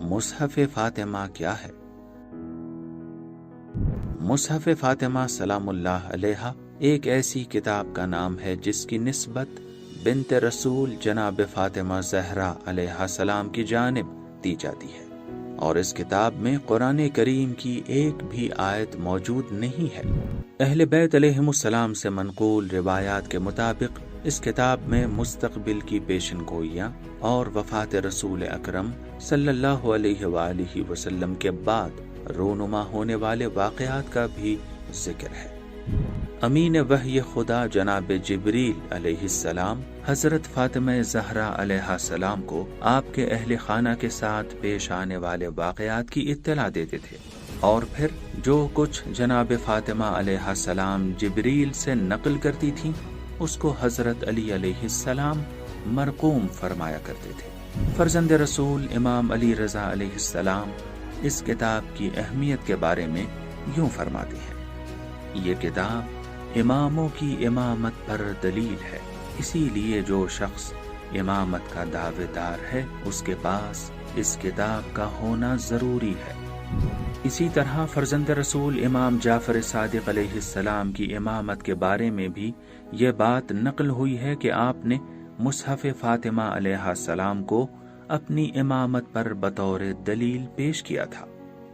مصحف فاطمہ کیا ہے؟ مصحف فاطمہ سلام اللہ علیہا ایک ایسی کتاب کا نام ہے جس کی نسبت بنت رسول جناب فاطمہ زہرا علیہ السلام کی جانب دی جاتی ہے، اور اس کتاب میں قرآن کریم کی ایک بھی آیت موجود نہیں ہے۔ اہل بیت علیہم السلام سے منقول روایات کے مطابق اس کتاب میں مستقبل کی پیشن گوئیاں اور وفات رسول اکرم صلی اللہ علیہ وآلہ وسلم کے بعد رونما ہونے والے واقعات کا بھی ذکر ہے۔ امین وحی خدا جناب جبریل علیہ السلام حضرت فاطمہ زہرا علیہ السلام کو آپ کے اہل خانہ کے ساتھ پیش آنے والے واقعات کی اطلاع دیتے تھے، اور پھر جو کچھ جناب فاطمہ علیہ السلام جبریل سے نقل کرتی تھیں اس کو حضرت علی علیہ السلام مرقوم فرمایا کرتے تھے۔ فرزند رسول امام علی رضا علیہ السلام اس کتاب کی اہمیت کے بارے میں یوں فرماتے ہیں: یہ کتاب اماموں کی امامت پر دلیل ہے، اسی لیے جو شخص امامت کا دعوے دار ہے اس کے پاس اس کتاب کا ہونا ضروری ہے۔ اسی طرح فرزند رسول امام جعفر صادق علیہ السلام کی امامت کے بارے میں بھی یہ بات نقل ہوئی ہے کہ آپ نے مصحف فاطمہ علیہ السلام کو اپنی امامت پر بطور دلیل پیش کیا تھا،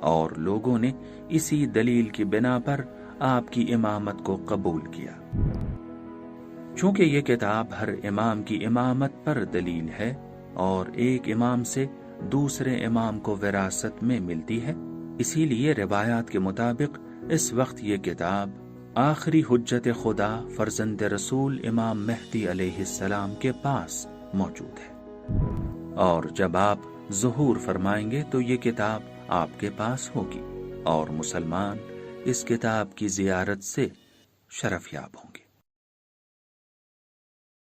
اور لوگوں نے اسی دلیل کی بنا پر آپ کی امامت کو قبول کیا۔ چونکہ یہ کتاب ہر امام کی امامت پر دلیل ہے اور ایک امام سے دوسرے امام کو وراثت میں ملتی ہے، اسی لیے روایات کے مطابق اس وقت یہ کتاب آخری حجت خدا فرزند رسول امام مہدی علیہ السلام کے پاس موجود ہے، اور جب آپ ظہور فرمائیں گے تو یہ کتاب آپ کے پاس ہوگی، اور مسلمان اس کتاب کی زیارت سے شرف یاب ہوں گے۔